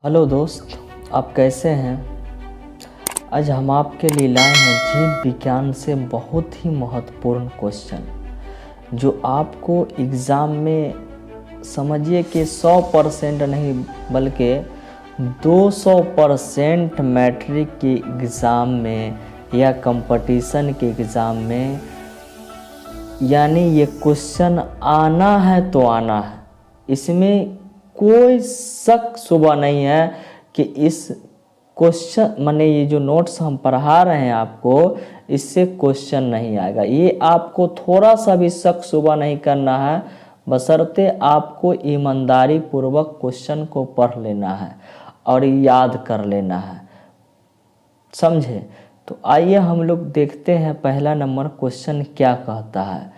Hello दोस्त, आप कैसे हैं। आज हम आपके लिए लाए हैं जीव विज्ञान से बहुत ही महत्वपूर्ण क्वेश्चन जो आपको एग्ज़ाम में समझिए कि 100% नहीं बल्कि 200% मैट्रिक के एग्ज़ाम में या कंपटीशन के एग्ज़ाम में, यानी ये क्वेश्चन आना है तो आना है। इसमें कोई शक शुबा नहीं है कि इस क्वेश्चन माने ये जो नोट्स हम पढ़ा रहे हैं आपको, इससे क्वेश्चन नहीं आएगा। ये आपको थोड़ा सा भी शक शुबा नहीं करना है, बशर्ते आपको ईमानदारी पूर्वक क्वेश्चन को पढ़ लेना है और याद कर लेना है, समझे। तो आइए हम लोग देखते हैं पहला नंबर क्वेश्चन क्या कहता है।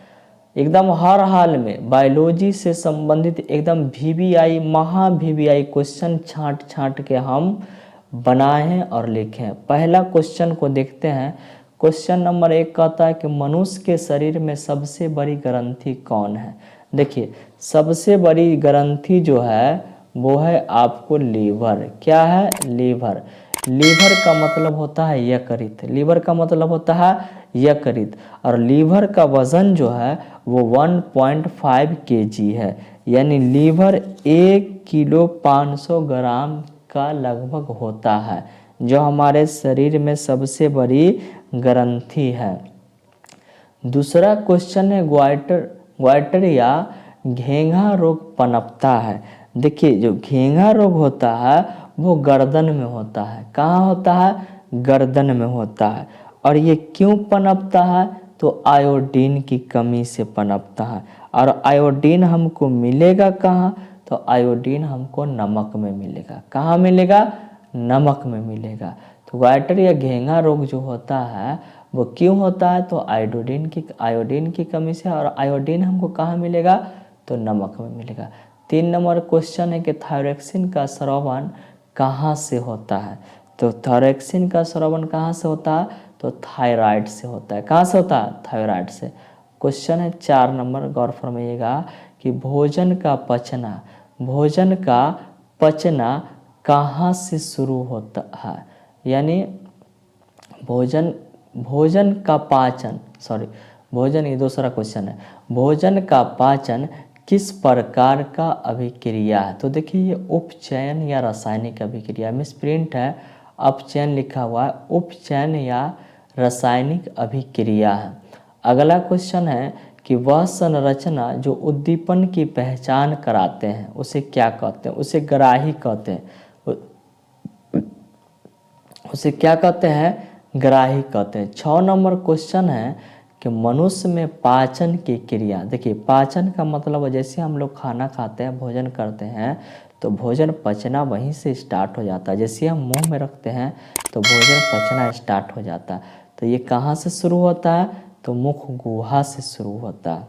एकदम हर हाल में बायोलॉजी से संबंधित एकदम वीवीआई महा वीवीआई क्वेश्चन छांट के हम बनाए हैं और लिखे हैं। पहला क्वेश्चन को देखते हैं। क्वेश्चन नंबर 1 कहता है कि मनुष्य के शरीर में सबसे बड़ी ग्रंथि कौन है। देखिए, सबसे बड़ी ग्रंथि जो है वो है आपको लीवर। क्या है? लीवर। लीवर का मतलब होता है यकृत। लीवर का मतलब होता है यकृत। और लीवर का वजन जो है वो 1.5 kg है, यानी लीवर 1 किलो 500 ग्राम का लगभग होता है, जो हमारे शरीर में सबसे बड़ी ग्रंथि है। दूसरा क्वेश्चन है ग्वाइटर या घेंघा रोग पनपता है। देखिए, जो घेंघा रोग होता है वो गर्दन में होता है। कहाँ होता है? गर्दन में होता है। और ये क्यों पनपता है? तो आयोडीन की कमी से पनपता है। और आयोडीन हमको मिलेगा कहाँ? तो आयोडीन हमको नमक में मिलेगा। कहाँ मिलेगा? नमक में मिलेगा। तो ग्वाइटर या घेंघा रोग जो होता है वो क्यों होता है? तो आयोडीन की कमी से। और आयोडीन हमको कहाँ मिलेगा? तो नमक में मिलेगा। 3 नंबर क्वेश्चन है कि थायरॉक्सिन का स्रावन कहाँ से होता है। तो थायरॉक्सिन का स्रावन कहाँ से होता है? तो थायराइड से होता है। कहाँ से होता है? थायराइड से। क्वेश्चन है 4 नंबर, गौर फरमाइएगा कि भोजन का पचना कहाँ से शुरू होता है। यानी भोजन का पाचन, ये दूसरा क्वेश्चन है। भोजन का पाचन किस प्रकार का अभिक्रिया है। तो देखिए, ये उपचयन या रासायनिक अभिक्रिया, मिस प्रिंट है, अपचयन लिखा हुआ है, उपचयन या रासायनिक अभिक्रिया है। अगला क्वेश्चन है कि वह संरचना जो उद्दीपन की पहचान कराते हैं उसे क्या कहते हैं। उसे ग्राही कहते हैं। उसे क्या कहते हैं? ग्राही कहते हैं। 6 नंबर क्वेश्चन है कि मनुष्य में पाचन की क्रिया। देखिए, पाचन का मतलब जैसे हम लोग खाना खाते हैं, भोजन करते हैं, तो भोजन पचना वहीं से स्टार्ट हो जाता है। जैसे हम मुंह में रखते हैं तो भोजन पचना स्टार्ट हो जाता है। तो ये कहाँ से शुरू होता है? तो मुख गुहा से शुरू होता है।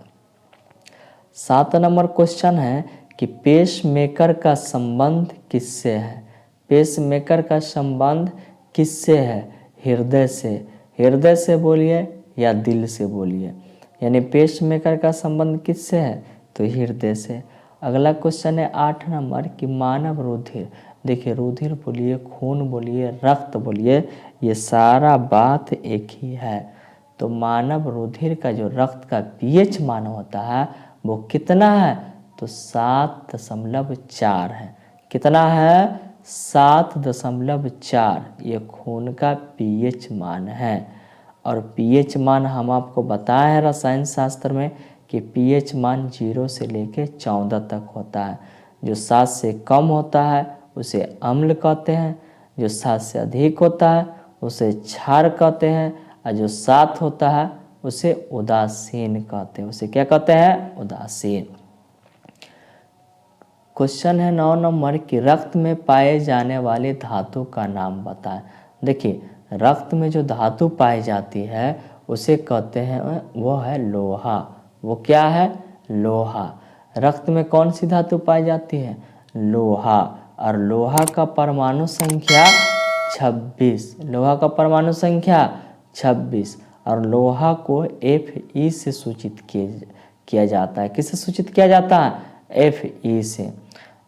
7 नंबर क्वेश्चन है कि पेसमेकर का संबंध किससे है। पेसमेकर का संबंध किससे है? हृदय से। हृदय से बोलिए या दिल से बोलिए, यानी पेसमेकर का संबंध किससे है? तो हृदय से। अगला क्वेश्चन है 8 नंबर कि मानव रुधिर। देखिए, रुधिर बोलिए, खून बोलिए, रक्त बोलिए, ये सारा बात एक ही है। तो मानव रुधिर का जो रक्त का पीएच मान होता है वो कितना है? तो 7.4 है। कितना है? 7.4। ये खून का पीएच मान है। और पीएच मान हम आपको बताया है रसायन शास्त्र में कि पीएच मान 0 से लेके 14 तक होता है। जो 7 से कम होता है उसे अम्ल कहते हैं, जो 7 से अधिक होता है उसे क्षार कहते हैं, और जो 7 होता है उसे उदासीन कहते हैं। उसे क्या कहते हैं? उदासीन। क्वेश्चन है 9 नंबर कि रक्त में पाए जाने वाले धातु का नाम बताएं। देखिए, रक्त में जो धातु पाई जाती है उसे कहते हैं, वो है लोहा। वो क्या है? लोहा। रक्त में कौन सी धातु पाई जाती है? लोहा। और लोहा का परमाणु संख्या 26। लोहा का परमाणु संख्या 26। और लोहा को Fe से सूचित किया जाता है। किससे सूचित किया जाता है? Fe से।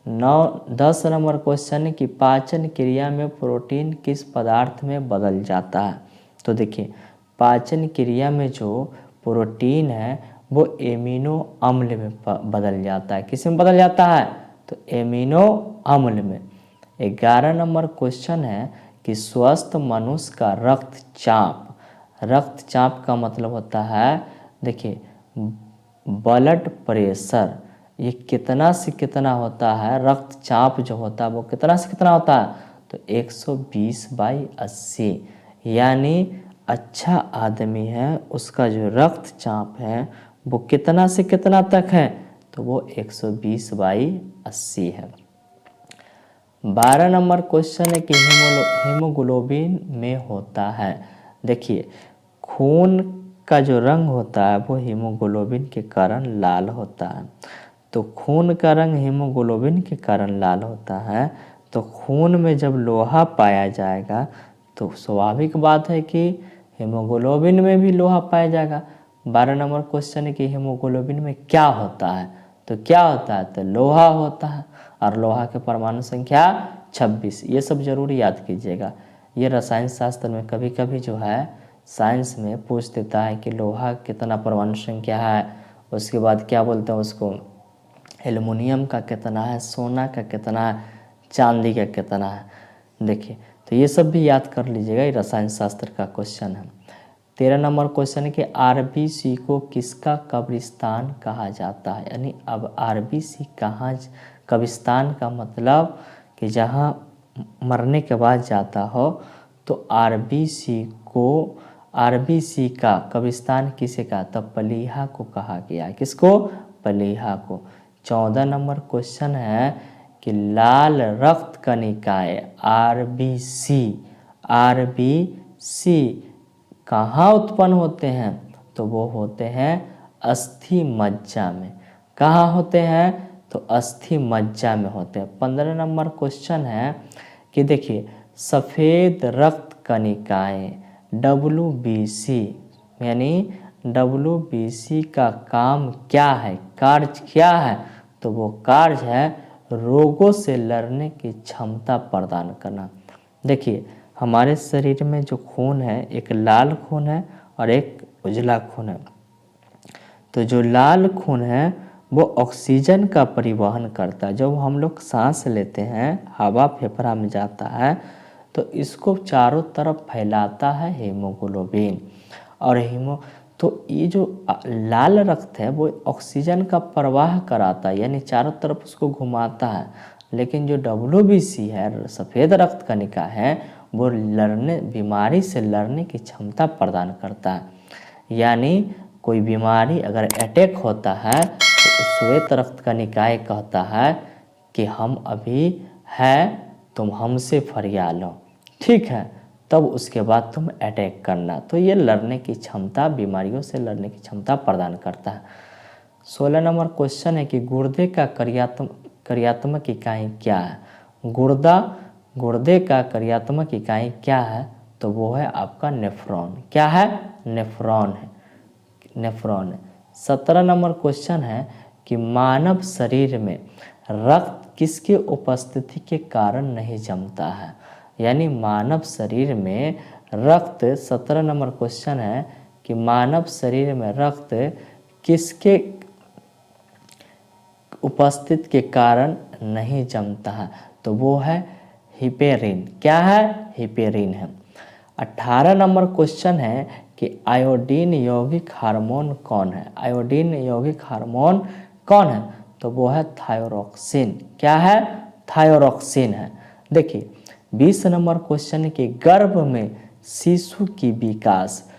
10 नंबर क्वेश्चन है कि पाचन क्रिया में प्रोटीन किस पदार्थ में बदल जाता है। तो देखिए पाचन क्रिया में जो प्रोटीन है वो एमिनो अम्ल में बदल जाता है। किस में बदल जाता है? तो एमिनो अम्ल में। 11 नंबर क्वेश्चन है कि स्वस्थ मनुष्य का रक्तचाप का मतलब होता है, देखिए ब्लड प्रेशर, ये कितना से कितना होता है, रक्तचाप जो होता है वो कितना से कितना होता है? तो 120/80। यानी अच्छा आदमी है उसका जो रक्तचाप है वो कितना से कितना तक है? तो वो 120/80 है। 12 नंबर क्वेश्चन है कि हीमोग्लोबिन में होता है, देखिए खून का जो रंग होता है वो हीमोग्लोबिन के कारण लाल होता है। तो खून का रंग हीमोग्लोबिन के कारण लाल होता है, तो खून में जब लोहा पाया जाएगा तो स्वाभाविक बात है कि हीमोग्लोबिन में भी लोहा पाया जाएगा। 12 नंबर क्वेश्चन है कि हीमोग्लोबिन में क्या होता है? तो क्या होता है? तो लोहा होता है, और लोहा के परमाणु संख्या 26। ये सब जरूर याद कीजिएगा। ये रसायन शास्त्र में कभी कभी जो है साइंस में पूछ देता है कि लोहा कितना परमाणु संख्या है, उसके बाद क्या बोलते हैं उसको, एल्युमिनियम का कितना है, सोना का कितना है, चांदी का कितना है। देखिए तो ये सब भी याद कर लीजिएगा, ये रसायन शास्त्र का क्वेश्चन है। 13 नंबर क्वेश्चन है कि आरबीसी को किसका कब्रिस्तान कहा जाता है। यानी अब आरबीसी कहाँ, कब्रिस्तान का मतलब कि जहाँ मरने के बाद जाता हो, तो आरबीसी का कब्रिस्तान किसे कहा? तब पलीहा को कहा गया है। किसको? पलीहा को। 14 नंबर क्वेश्चन है कि लाल रक्त कणिकाएं आरबीसी कहाँ उत्पन्न होते हैं? तो वो होते हैं अस्थि मज्जा में। कहाँ होते हैं? तो अस्थि मज्जा में होते हैं। 15 नंबर क्वेश्चन है कि देखिए सफ़ेद रक्त कणिकाएं WBC, यानी WBC का काम क्या है, कार्य क्या है? तो वो कार्य है रोगों से लड़ने की क्षमता प्रदान करना। देखिए हमारे शरीर में जो खून है, एक लाल खून है और एक उजला खून है। तो जो लाल खून है वो ऑक्सीजन का परिवहन करता है। जब हम लोग सांस लेते हैं, हवा फेफड़ा में जाता है तो इसको चारों तरफ फैलाता है हीमोग्लोबिन। और तो ये जो लाल रक्त है वो ऑक्सीजन का प्रवाह कराता है, यानी चारों तरफ उसको घुमाता है। लेकिन जो WBC है, सफ़ेद रक्त कणिका है, वो बीमारी से लड़ने की क्षमता प्रदान करता है। यानी कोई बीमारी अगर अटैक होता है तो श्वेत रक्त कणिकाएं कहता है कि हम अभी है, तुम हमसे फरिया लो, ठीक है, तब उसके बाद तुम अटैक करना। तो ये लड़ने की क्षमता, बीमारियों से लड़ने की क्षमता प्रदान करता है। 16 नंबर क्वेश्चन है कि गुर्दे का कार्यात्मक इकाई क्या है। गुर्दे का कार्यात्मक इकाई क्या है? तो वो है आपका नेफ्रॉन। क्या है? नेफ्रॉन है। 17 नंबर क्वेश्चन है कि मानव शरीर में रक्त किसके उपस्थिति के कारण नहीं जमता है। यानी मानव शरीर में रक्त, 17 नंबर क्वेश्चन है कि मानव शरीर में रक्त किसके उपस्थिति के कारण नहीं जमता है? तो वो है हिपेरिन। क्या है? हिपेरिन है। 18 नंबर क्वेश्चन है कि आयोडीन यौगिक हार्मोन कौन है। आयोडीन यौगिक हार्मोन कौन है? तो वो है थायरोक्सिन। क्या है? थायरोक्सिन है। देखिए 20 नंबर क्वेश्चन है कि गर्भ में शिशु की विकास,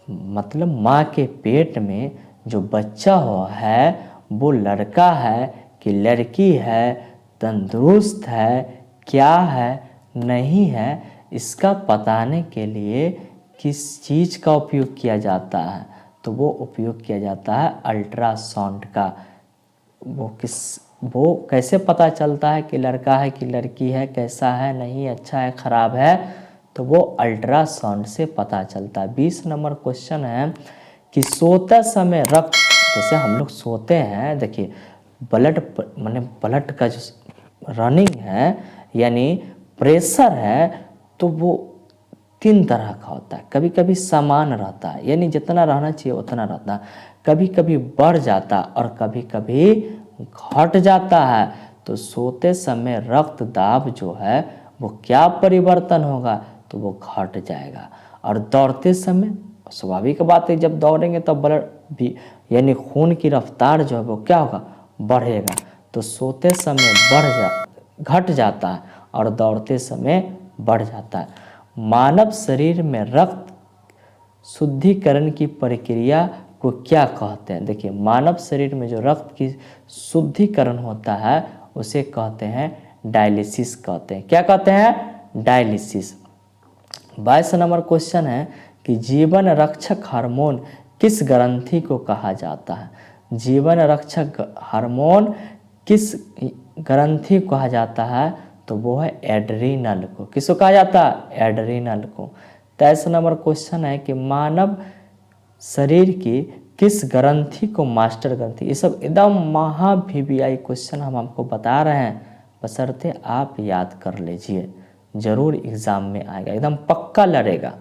मतलब माँ के पेट में जो बच्चा हो है वो लड़का है कि लड़की है, तंदुरुस्त है, क्या है, नहीं है, इसका बताने के लिए किस चीज़ का उपयोग किया जाता है? तो वो उपयोग किया जाता है अल्ट्रासाउंड का। वो कैसे पता चलता है कि लड़का है कि लड़की है, कैसा है, नहीं, अच्छा है, खराब है? तो वो अल्ट्रासाउंड से पता चलता है। 20 नंबर क्वेश्चन है कि सोते समय रक्त, जैसे हम लोग सोते हैं, देखिए ब्लड का जो रनिंग है यानी प्रेशर है तो वो 3 तरह का होता है। कभी कभी समान रहता है यानी जितना रहना चाहिए उतना रहता है, कभी कभी बढ़ जाता है और कभी कभी घट जाता है। तो सोते समय रक्त दाब जो है वो क्या परिवर्तन होगा, तो वो घट जाएगा। और दौड़ते समय स्वाभाविक बात है, जब दौड़ेंगे तो ब्लड भी यानी खून की रफ्तार जो है वो क्या होगा, बढ़ेगा। तो सोते समय घट जाता है और दौड़ते समय बढ़ जाता है। मानव शरीर में रक्त शुद्धिकरण की प्रक्रिया को क्या कहते हैं? देखिए, मानव शरीर में जो रक्त की शुद्धिकरण होता है उसे कहते हैं डायलिसिस कहते हैं। क्या कहते हैं? डायलिसिस। 22 नंबर क्वेश्चन है कि जीवन रक्षक हार्मोन किस ग्रंथि को कहा जाता है? जीवन रक्षक हार्मोन किस ग्रंथि को कहा जाता है? तो वो है एड्रीनल को। किसको कहा जाता है? एड्रीनल को। 23 नंबर क्वेश्चन है कि मानव शरीर की किस ग्रंथि को मास्टर ग्रंथि, ये सब एकदम महा VVI क्वेश्चन हम आपको बता रहे हैं, बशर्ते आप याद कर लीजिए, जरूर एग्जाम में आएगा, एकदम पक्का लड़ेगा।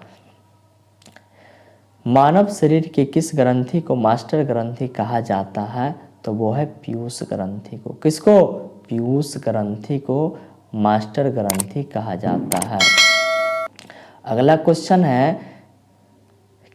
मानव शरीर के किस ग्रंथि को मास्टर ग्रंथि कहा जाता है? तो वो है पीयूष ग्रंथि को। किसको? पीयूष ग्रंथि को मास्टर ग्रंथि कहा जाता है। अगला क्वेश्चन है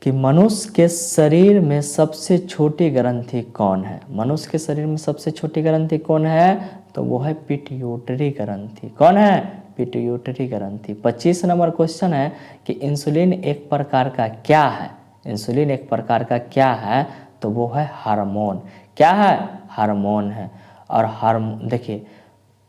कि मनुष्य के शरीर में सबसे छोटी ग्रंथि कौन है? मनुष्य के शरीर में सबसे छोटी ग्रंथि कौन है? तो वो है पिट्यूटरी ग्रंथि। कौन है? पिट्यूटरी ग्रंथि। 25 नंबर क्वेश्चन है कि इंसुलिन एक प्रकार का क्या है? इंसुलिन एक प्रकार का क्या है? तो वो है हार्मोन। क्या है? हार्मोन है। और देखिए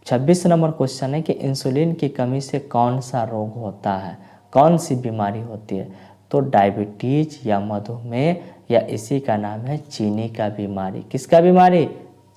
26 नंबर क्वेश्चन है कि इंसुलिन की कमी से कौन सा रोग होता है, कौन सी बीमारी होती है? तो डायबिटीज या मधुमेह या इसी का नाम है चीनी का बीमारी। किसका बीमारी?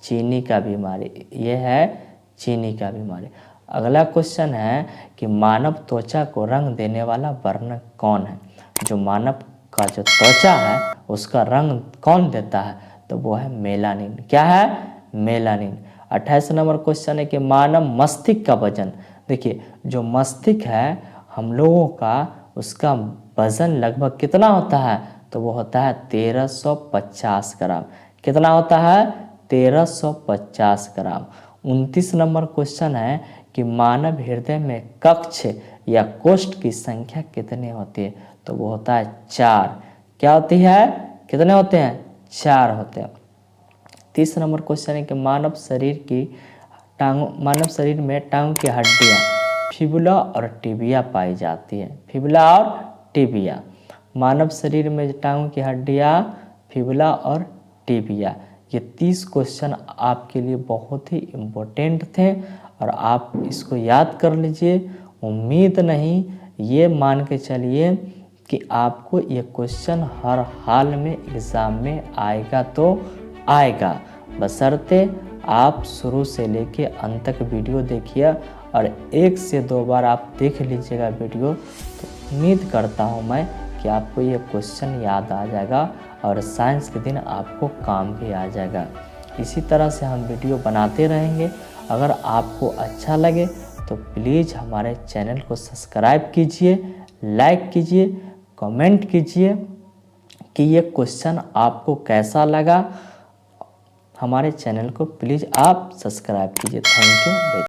चीनी का बीमारी। ये है चीनी का बीमारी। अगला क्वेश्चन है कि मानव त्वचा को रंग देने वाला वर्णक कौन है? जो मानव का जो त्वचा है उसका रंग कौन देता है? तो वो है मेलानिन। क्या है? मेलानिन। 28 नंबर क्वेश्चन है कि मानव मस्तिष्क का वजन, देखिए जो मस्तिष्क है हम लोगों का, उसका वजन लगभग कितना होता है? तो वो होता है 1350 ग्राम। कितना होता है? 1350 ग्राम। 29 नंबर क्वेश्चन है कि मानव हृदय में कक्ष या कोष्ठ की संख्या कितनी होती है? तो वो होता है 4। क्या होती है? कितने होते हैं? 4 होते हैं। 30 नंबर क्वेश्चन है कि मानव शरीर में टांगों की हड्डियाँ फिबुला और टिबिया पाई जाती है। फिबुला और टिबिया। मानव शरीर में टांगों की हड्डियाँ फिबुला और टिबिया। ये 30 क्वेश्चन आपके लिए बहुत ही इम्पोर्टेंट थे और आप इसको याद कर लीजिए। उम्मीद नहीं, ये मान के चलिए कि आपको ये क्वेश्चन हर हाल में एग्ज़ाम में आएगा तो आएगा, बशर्ते आप शुरू से लेके अंत तक वीडियो देखिए और 1 से 2 बार आप देख लीजिएगा वीडियो, तो उम्मीद करता हूँ मैं कि आपको ये क्वेश्चन याद आ जाएगा और साइंस के दिन आपको काम भी आ जाएगा। इसी तरह से हम वीडियो बनाते रहेंगे। अगर आपको अच्छा लगे तो प्लीज़ हमारे चैनल को सब्सक्राइब कीजिए, लाइक कीजिए, कमेंट कीजिए कि ये क्वेश्चन आपको कैसा लगा। हमारे चैनल को प्लीज़ आप सब्सक्राइब कीजिए। Thank you.